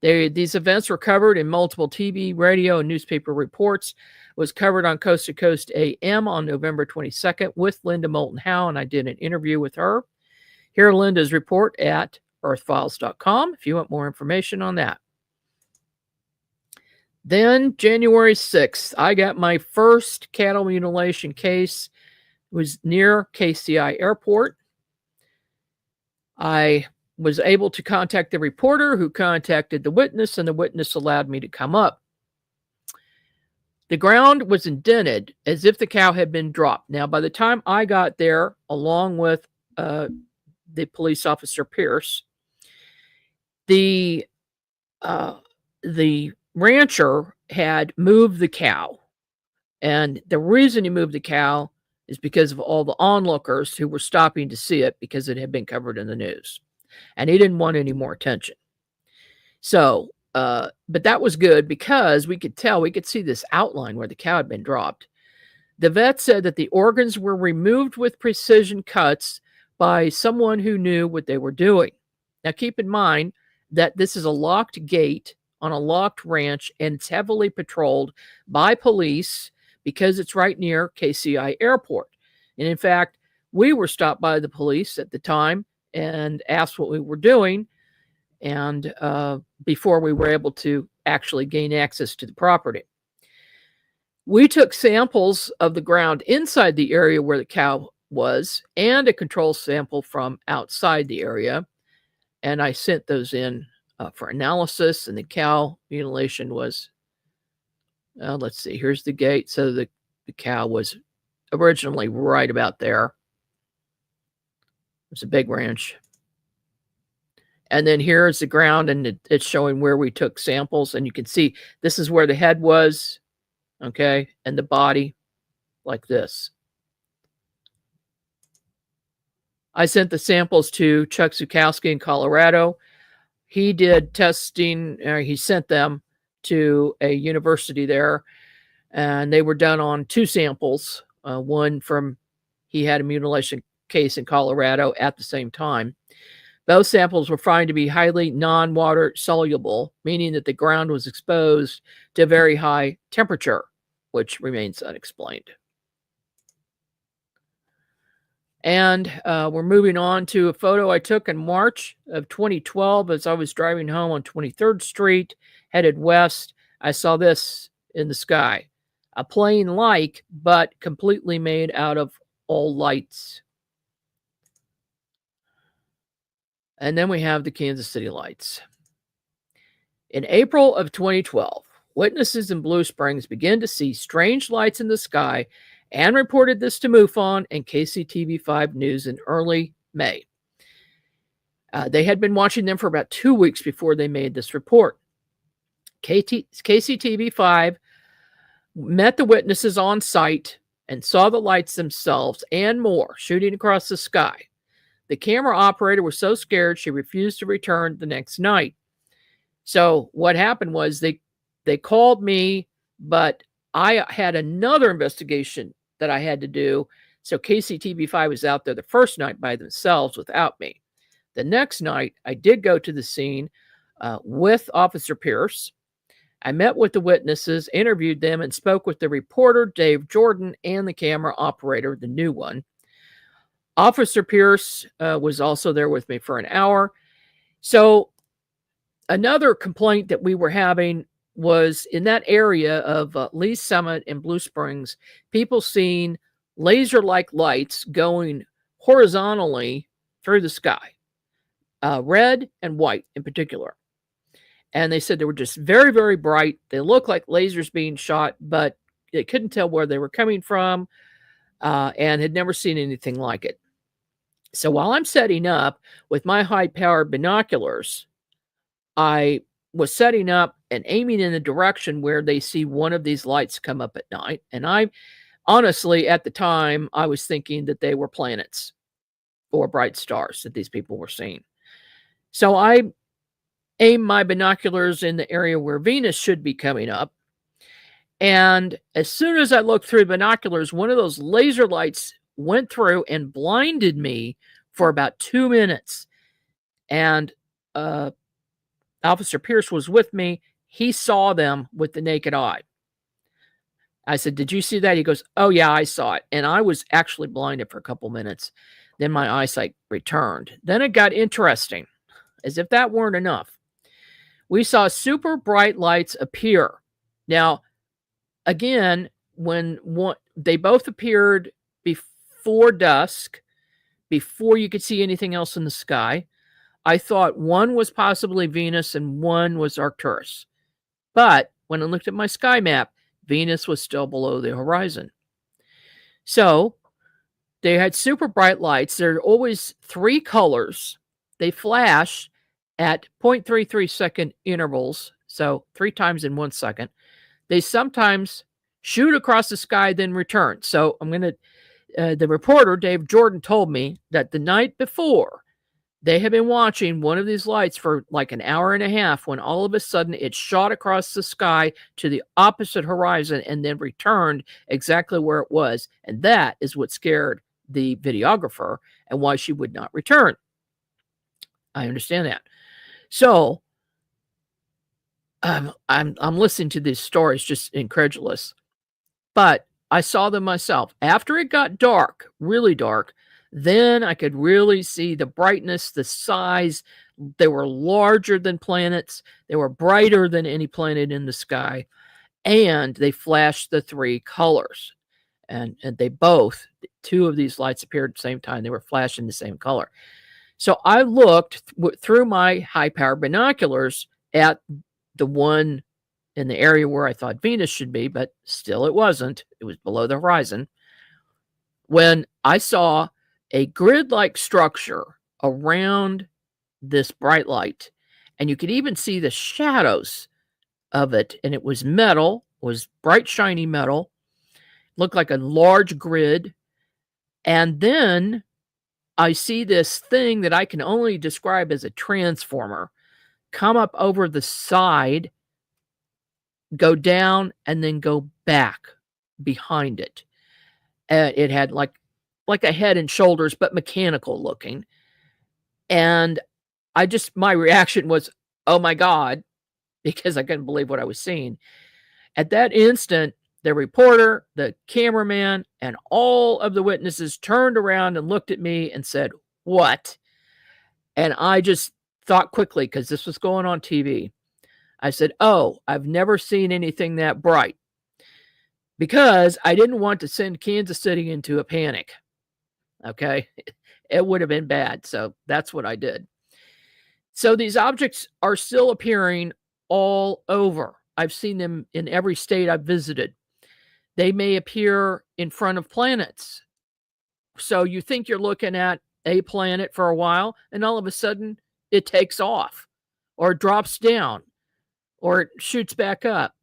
These events were covered in multiple TV, radio, and newspaper reports. It was covered on Coast to Coast AM on November 22nd with Linda Moulton Howe, and I did an interview with her. Hear Linda's report at earthfiles.com if you want more information on that. Then January 6th, I got my first cattle mutilation case. It was near KCI Airport. I was able to contact the reporter who contacted the witness, and the witness allowed me to come up. The ground was indented as if the cow had been dropped. Now, by the time I got there, along with the police officer Pierce, the rancher had moved the cow. And the reason he moved the cow is because of all the onlookers who were stopping to see it because it had been covered in the news. And he didn't want any more attention. So, but that was good because we could see this outline where the cow had been dropped. The vet said that the organs were removed with precision cuts by someone who knew what they were doing. Now, keep in mind that this is a locked gate on a locked ranch, and it's heavily patrolled by police because it's right near KCI Airport. And in fact, we were stopped by the police at the time and asked what we were doing, and before we were able to actually gain access to the property. We took samples of the ground inside the area where the cow was and a control sample from outside the area, and I sent those in for analysis, and the cow mutilation was, let's see, here's the gate. So the cow was originally right about there. It's a big ranch. And then here's the ground, and it's showing where we took samples, and you can see this is where the head was, okay, and the body like this. I sent the samples to Chuck Zukowski in Colorado. He did testing, he sent them to a university there, and they were done on 2 samples. One from, he had a mutilation case in Colorado at the same time. Those samples were found to be highly non-water soluble, meaning that the ground was exposed to a very high temperature, which remains unexplained. And we're moving on to a photo I took in March of 2012 as I was driving home on 23rd Street, headed west. I saw this in the sky, a plane-like, but completely made out of all lights. And then we have the Kansas City lights. In April of 2012, witnesses in Blue Springs began to see strange lights in the sky and reported this to MUFON and KCTV5 News in early May. They had been watching them for about 2 weeks before they made this report. KCTV5 met the witnesses on site and saw the lights themselves and more shooting across the sky. The camera operator was so scared she refused to return the next night. So what happened was they called me, but I had another investigation that I had to do. So KCTV5 was out there the first night by themselves without me. The next night, I did go to the scene with Officer Pierce. I met with the witnesses, interviewed them, and spoke with the reporter, Dave Jordan, and the camera operator, the new one. Officer Pierce was also there with me for an hour. So another complaint that we were having was in that area of Lee's Summit and Blue Springs, people seeing laser-like lights going horizontally through the sky, red and white in particular. And they said they were just very, very bright. They looked like lasers being shot, but they couldn't tell where they were coming from and had never seen anything like it. So while I'm setting up with my high-powered binoculars, I was setting up and aiming in the direction where they see one of these lights come up at night. And I honestly, at the time, I was thinking that they were planets or bright stars that these people were seeing. So I aimed my binoculars in the area where Venus should be coming up. And as soon as I looked through binoculars, one of those laser lights went through and blinded me for about 2 minutes. And Officer Pierce was with me. He saw them with the naked eye. I said, "Did you see that?" He goes, "Oh, yeah, I saw it." And I was actually blinded for a couple minutes. Then my eyesight returned. Then it got interesting. As if that weren't enough, we saw super bright lights appear. Now, again, they both appeared before dusk, before you could see anything else in the sky. I thought one was possibly Venus and one was Arcturus. But when I looked at my sky map, Venus was still below the horizon. So they had super bright lights. There are always 3 colors. They flash at 0.33 second intervals, so 3 times in 1 second. They sometimes shoot across the sky, then return. So the reporter, Dave Jordan, told me that the night before, they had been watching one of these lights for like an hour and a half when all of a sudden it shot across the sky to the opposite horizon and then returned exactly where it was. And that is what scared the videographer and why she would not return. I understand that. So I'm listening to these stories just incredulous. But I saw them myself. After it got dark, really dark, then I could really see the brightness, the size. They were larger than planets. They were brighter than any planet in the sky. And they flashed the 3 colors. And they both, 2 of these lights appeared at the same time. They were flashing the same color. So I looked through my high-powered binoculars at the one in the area where I thought Venus should be, but still it wasn't. It was below the horizon. When I saw a grid-like structure around this bright light, and you could even see the shadows of it, and it was metal, was bright, shiny metal, looked like a large grid, and then I see this thing that I can only describe as a transformer come up over the side, go down, and then go back behind it. It had like a head and shoulders, but mechanical looking. And my reaction was, oh my God, because I couldn't believe what I was seeing. At that instant, the reporter, the cameraman, and all of the witnesses turned around and looked at me and said, "What?" And I just thought quickly, because this was going on TV. I said, "Oh, I've never seen anything that bright," because I didn't want to send Kansas City into a panic. Okay. It would have been bad. So that's what I did. So these objects are still appearing all over. I've seen them in every state I've visited. They may appear in front of planets. So you think you're looking at a planet for a while, and all of a sudden it takes off or drops down or it shoots back up,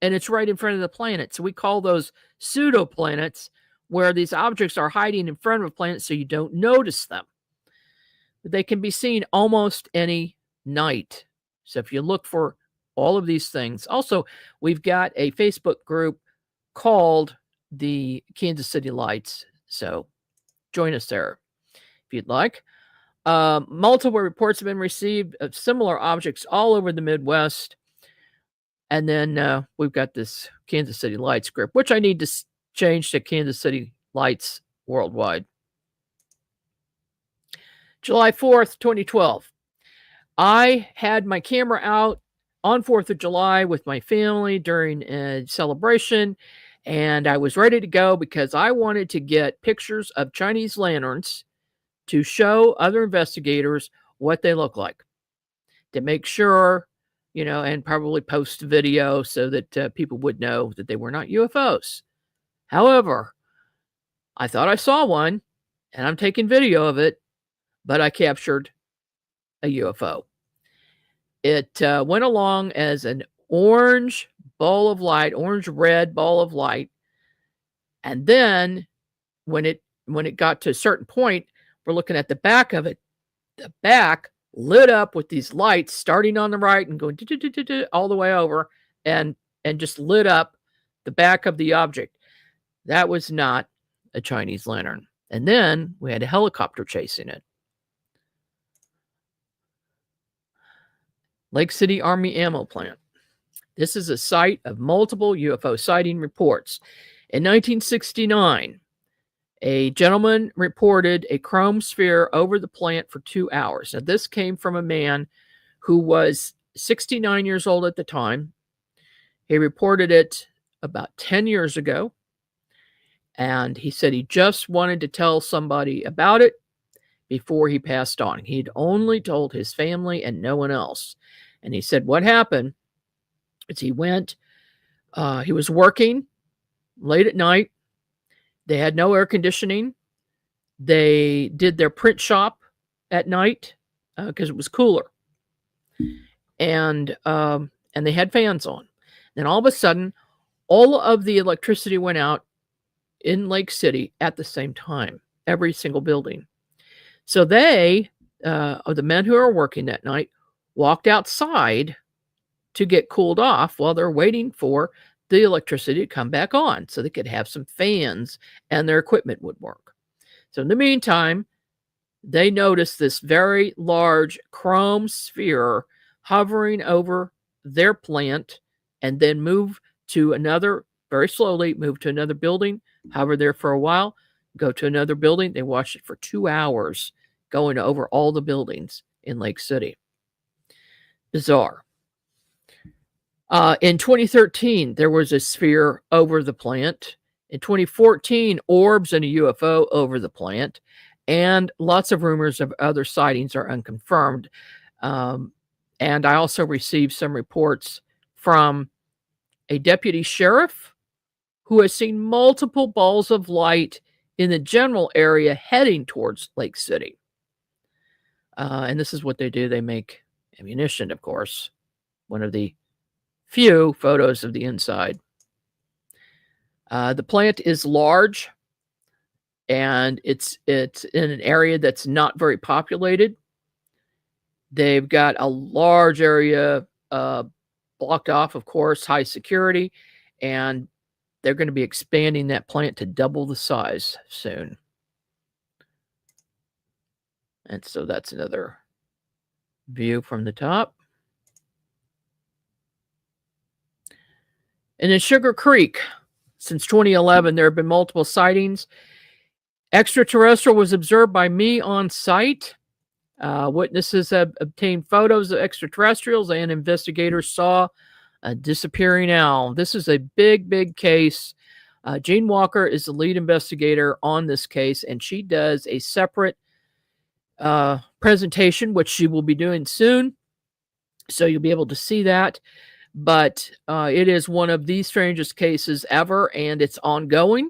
and it's right in front of the planet. So we call those pseudoplanets, where these objects are hiding in front of a planet so you don't notice them. But they can be seen almost any night. So if you look for all of these things. Also, we've got a Facebook group called the Kansas City Lights. So join us there if you'd like. Multiple reports have been received of similar objects all over the Midwest. And then we've got this Kansas City Lights group, which I need to change to Kansas City Lights Worldwide. July 4th, 2012. I had my camera out on 4th of July with my family during a celebration, and I was ready to go because I wanted to get pictures of Chinese lanterns to show other investigators what they look like, to make sure, and probably post a video so that people would know that they were not UFOs. However, I thought I saw one, and I'm taking video of it, but I captured a UFO. It went along as an orange ball of light, orange-red ball of light. And then when it got to a certain point, we're looking at the back of it. The back lit up with these lights starting on the right and going all the way over and just lit up the back of the object. That was not a Chinese lantern. And then we had a helicopter chasing it. Lake City Army Ammo Plant. This is a site of multiple UFO sighting reports. In 1969, a gentleman reported a chrome sphere over the plant for 2 hours. Now, this came from a man who was 69 years old at the time. He reported it about 10 years ago, and he said he just wanted to tell somebody about it before he passed on. He'd only told his family and no one else. And he said what happened is he was working late at night. They had no air conditioning. They did their print shop at night because it was cooler. And they had fans on. Then all of a sudden, all of the electricity went out in Lake City at the same time, every single building. So they, the men who were working that night, walked outside to get cooled off while they're waiting for the electricity to come back on so they could have some fans and their equipment would work. So in the meantime, they noticed this very large chrome sphere hovering over their plant and then very slowly move to another building, hover there for a while, go to another building. They watched it for 2 hours going over all the buildings in Lake City. Bizarre. In 2013, there was a sphere over the plant. In 2014, orbs and a UFO over the plant. And lots of rumors of other sightings are unconfirmed. And I also received some reports from a deputy sheriff who has seen multiple balls of light in the general area heading towards Lake City. And this is what they do. They make ammunition, of course. One of the few photos of the inside. The plant is large. and it's in an area that's not very populated. They've got a large area blocked off, of course, high security, and they're going to be expanding that plant to double the size soon. And so that's another view from the top. And in Sugar Creek, since 2011, there have been multiple sightings. Extraterrestrial was observed by me on site. Witnesses have obtained photos of extraterrestrials, and investigators saw a disappearing owl. This is a big, big case. Jean Walker is the lead investigator on this case, and she does a separate presentation, which she will be doing soon. So you'll be able to see that. But it is one of the strangest cases ever, and it's ongoing.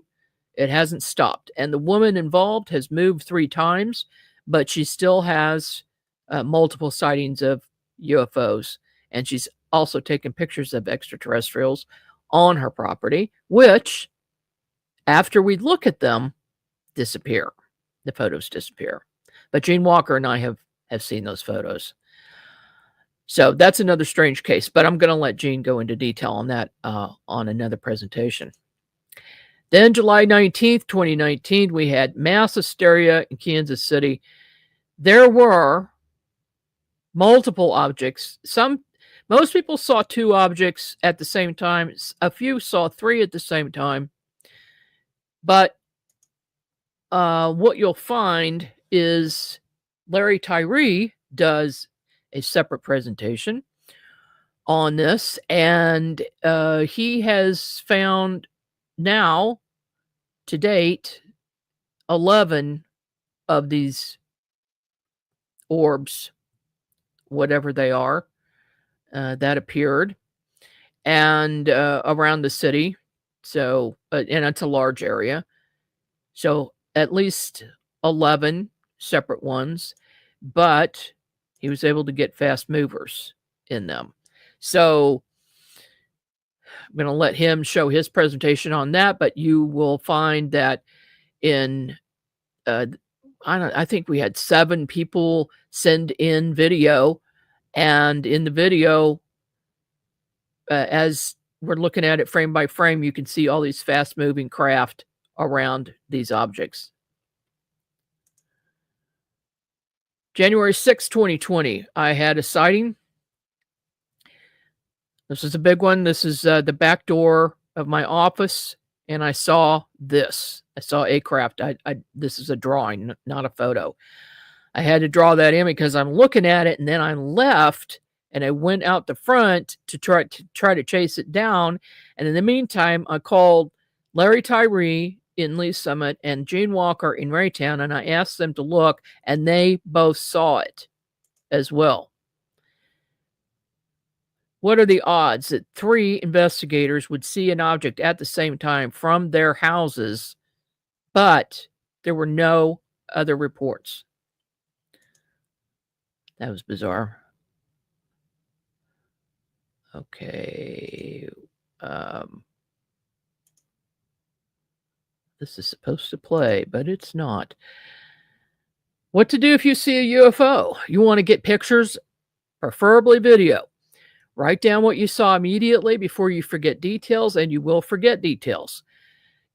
It hasn't stopped. And the woman involved has moved 3 times, but she still has multiple sightings of UFOs. And she's also taken pictures of extraterrestrials on her property, which, after we look at them, disappear. The photos disappear. But Jean Walker and I have seen those photos. So that's another strange case, but I'm going to let Jean go into detail on that on another presentation. Then July 19th, 2019, we had mass hysteria in Kansas City. There were multiple objects. Most people saw 2 objects at the same time. A few saw 3 at the same time. But what you'll find is Larry Tyree does a separate presentation on this, and he has found now to date 11 of these orbs, whatever they are, that appeared and around the city. So and it's a large area, so at least 11 separate ones, but he was able to get fast movers in them. So I'm going to let him show his presentation on that, but you will find that in, I think we had 7 people send in video, and in the video, as we're looking at it frame by frame, you can see all these fast moving craft around these objects. January 6, 2020, I had a sighting. This is a big one. This is the back door of my office, and I saw this. I saw a craft. This is a drawing, not a photo. I had to draw that in because I'm looking at it, and then I left, and I went out the front to try to chase it down. And in the meantime, I called Larry Tyree in Lee Summit and Jean Walker in Raytown, and I asked them to look, and they both saw it as well. What are the odds that 3 investigators would see an object at the same time from their houses, but there were no other reports? That was bizarre. Okay. This is supposed to play, but it's not. What to do if you see a UFO? You want to get pictures, preferably video. Write down what you saw immediately before you forget details, and you will forget details.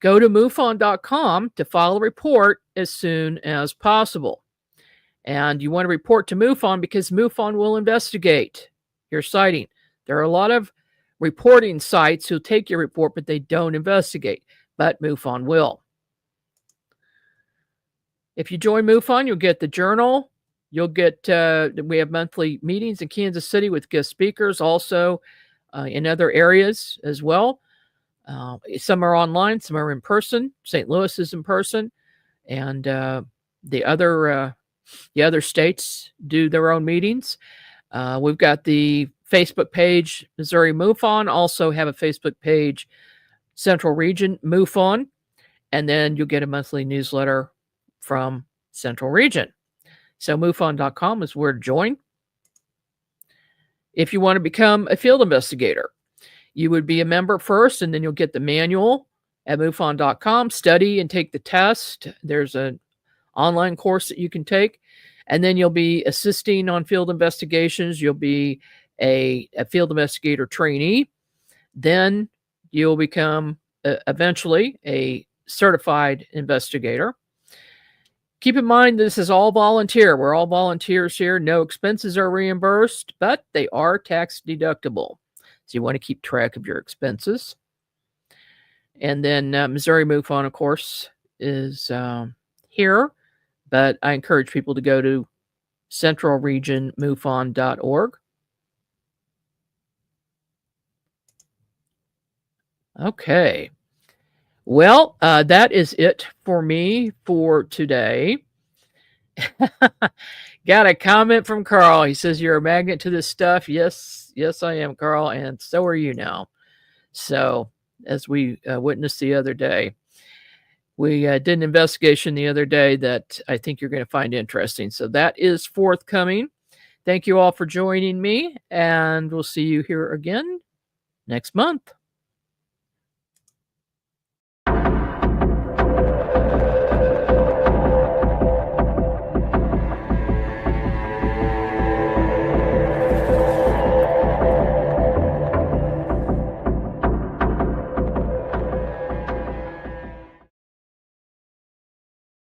Go to MUFON.com to file a report as soon as possible. And you want to report to MUFON because MUFON will investigate your sighting. There are a lot of reporting sites who take your report, but they don't investigate. But MUFON will. If you join MUFON, you'll get the journal. You'll get, we have monthly meetings in Kansas City with guest speakers, also in other areas as well. Some are online, some are in person. St. Louis is in person, and the other states do their own meetings. We've got the Facebook page, Missouri MUFON, also have a Facebook page, Central Region MUFON, and then you'll get a monthly newsletter from Central Region. So MUFON.com is where to join. If you want to become a field investigator, you would be a member first, and then you'll get the manual at MUFON.com. Study and take the test. There's an online course that you can take, and then you'll be assisting on field investigations. You'll be a field investigator trainee. Then you'll become eventually a certified investigator. Keep in mind, this is all volunteer. We're all volunteers here. No expenses are reimbursed, but they are tax deductible. So you want to keep track of your expenses. And then Missouri MUFON, of course, is here, but I encourage people to go to centralregionmufon.org. Okay. Well, that is it for me for today. Got a comment from Carl. He says, "You're a magnet to this stuff." Yes, I am, Carl, and so are you now. So, as we witnessed the other day, we did an investigation the other day that I think you're going to find interesting. So that is forthcoming. Thank you all for joining me, and we'll see you here again next month.